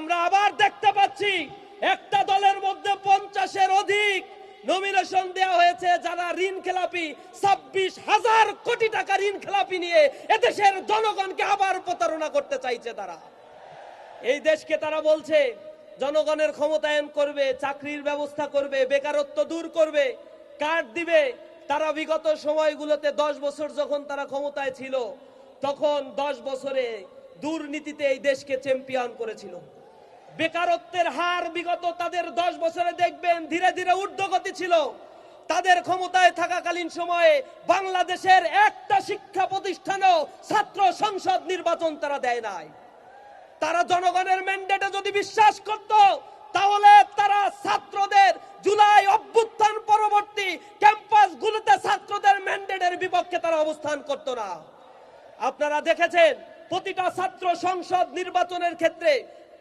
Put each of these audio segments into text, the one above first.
আমরা আবার দেখতে পাচ্ছি একটা দলের মধ্যে 50-এর অধিক নমিনেশন দেওয়া হয়েছে যারা ঋণ খেলাপি, 26,000 কোটি টাকা ঋণ খেলাপি নিয়ে এদেশের জনগণকে আবার প্রতারণা করতে চাইছে। তারা এই দেশকে তারা বলছে জনগণের ক্ষমতায়ন করবে, চাকরির ব্যবস্থা করবে, বেকারত্ব দূর করবে, কার্ড দিবে। তারা বিগত সময়গুলোতে 10 বছর যখন তারা ক্ষমতায় ছিল তখন 10 বছরে দুর্নীতিতে এই দেশকে চ্যাম্পিয়ন করেছিল। বেকারত্বের হার বিগত তাদের 10 বছরে দেখবেন ধীরে ধীরে ঊর্ধ্বগতি ছিল। তাদের ক্ষমতায় থাকাকালীন সময়ে বাংলাদেশের একটা শিক্ষা প্রতিষ্ঠানও ছাত্র সংসদ নির্বাচন তারা দেয় নাই। তারা জনগণের ম্যান্ডেটে যদি বিশ্বাস করত তাহলে তারা ছাত্রদের জুলাই অভ্যুত্থান পরবর্তী ক্যাম্পাসগুলোতে ছাত্রদের ম্যান্ডেটের বিপক্ষে তারা অবস্থান করত না। আপনারা দেখেছেন প্রতিটা ছাত্র সংসদ নির্বাচনের ক্ষেত্রে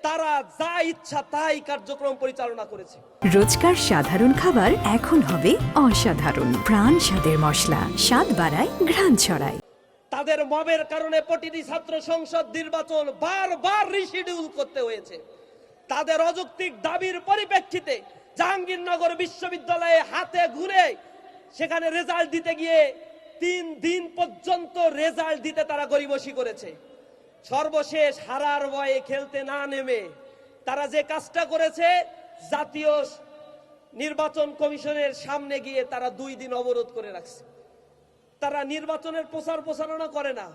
তারা যা ইচ্ছা তাই কার্যক্রম পরিচালনা করেছে। রোজকার সাধারণ খাবার এখন হবে অসাধারণ। প্রাণ স্বাদের মশলা, স্বাদ বাড়ায়, ঘ্রাণ ছড়ায়। তাদের মবের কারণে প্রতিটি ছাত্র সংসদ নির্বাচন বারবার রিশিডিউল করতে হয়েছে। তাদের অযৌক্তিক দাবির পরিপ্রেক্ষিতে জাহাঙ্গীরনগর বিশ্ববিদ্যালয়ে হাতে ঘুরে সেখানে রেজাল্ট দিতে গিয়ে 3 দিন পর্যন্ত রেজাল্ট দিতে তারা গড়িমসি করেছে। সর্বশেষ হারার ভয়ে খেলতে না নেমে তারা যে কাজটা করেছে, জাতীয় নির্বাচন কমিশনের সামনে গিয়ে তারা 2 দিন অবরোধ করে রাখছে। তারা নির্বাচনের প্রচারণা করে না,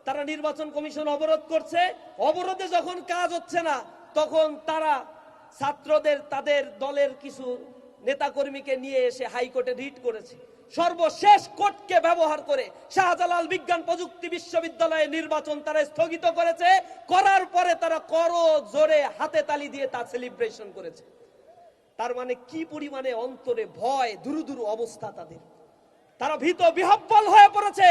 তারা নির্বাচন কমিশন অবরোধ করছে। অবরোধে যখন কাজ হচ্ছে না তখন তারা ছাত্রদের তাদের দলের কিছু নেতাকর্মীকে নিয়ে এসে হাইকোর্টে রিট করেছে। সর্বশেষ কোর্টকে ব্যবহার করে শাহজালাল বিজ্ঞান প্রযুক্তি বিশ্ববিদ্যালয়ের নির্বাচন তারা স্থগিত করেছে। করার পরে তারা করো জোরে হাতে তালি দিয়ে তা সেলিব্রেশন করেছে। তার মানে কি পরিমাণে অন্তরে ভয়, দুরুদুরু অবস্থা তাদের। তারা ভীত বিহ্বল হয়ে পড়েছে।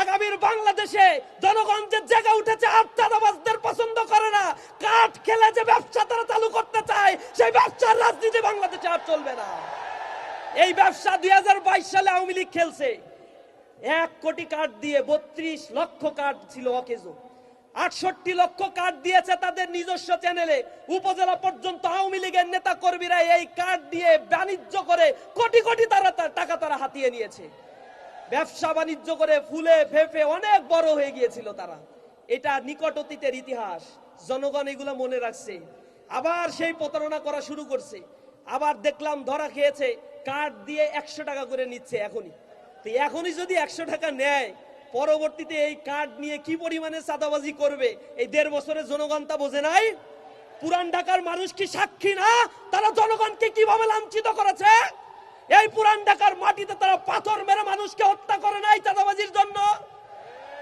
আগামীর বাংলাদেশে জনগণ যে জেগে উঠেছে, আর চাঁদাবাজদের পছন্দ করে না। কাঠ খেলে যে ব্যবসা তারা চালু করতে চায়, সেই ব্যবসার রাজনীতি বাংলাদেশে আর চলবে না। এই ব্যবসা 2022 সালে আওয়ামী লীগ খেলছে। 1 কোটি কার্ড দিয়ে 32 লক্ষ কার্ড ছিল অকেজো। 68 লক্ষ কার্ড দিয়েছে তাদের নিজস্ব চ্যানেলে। উপজেলা পর্যন্ত আওয়ামী লীগের নেতা কর্মীরা এই কার্ড দিয়ে বাণিজ্য করে কোটি কোটি টাকা তারা হাতিয়ে নিয়েছে। ব্যবসা বাণিজ্য করে ফুলে ফেপে অনেক বড় হয়ে গিয়েছিল তারা। এটা নিকট অতীতের ইতিহাস, জনগণ এগুলো মনে রাখছে। আবার সেই প্রতারণা করা শুরু করছে। আবার দেখলাম ধরা খেয়েছে, কার্ড দিয়ে 100 টাকা করে নিচ্ছে এখনই যদি 100 টাকা নেয়, পরবর্তীতে এই কার্ড নিয়ে কি পরিমাণে চাঁদাবাজি করবে এই 1.5 বছরের জনগণ তা বোঝে নাই। পুরান ঢাকার মানুষ কি সাক্ষী না তারা জনগণকে কিভাবে লাঞ্ছিত করেছে? এই পুরান ঢাকার মাটিতে তারা পাথর মেরে মানুষকে হত্যা করে নাই চাঁদাবাজির জন্য।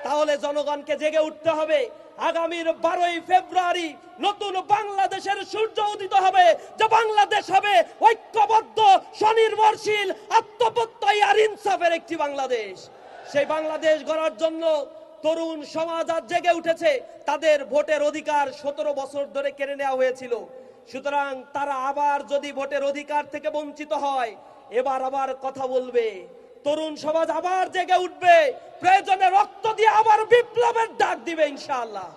তাহলে জনগণকে জেগে উঠতে হবে। আগামীর 12ই ফেব্রুয়ারি নতুন বাংলাদেশের সূর্য উদিত হবে, যে বাংলাদেশ হবে ঐক্যবদ্ধ, স্বনির্ভরশীল, আত্মপ্রত্যয়ী আর ইনসাফের একটি বাংলাদেশ। সেই বাংলাদেশ গড়ার জন্য তরুণ সমাজ আজ জেগে উঠেছে। তাদের ভোটের অধিকার 17 বছর ধরে কেড়ে নেওয়া হয়েছিল। সুতরাং তারা আবার যদি ভোটের অধিকার থেকে বঞ্চিত হয়, এবার আবার কথা বলবে। তরুণ সমাজ আবার জেগে উঠবে, প্রয়োজনে রক্ত দিয়ে আবার বিপ্লবের ডাক দিবে ইনশাআল্লাহ।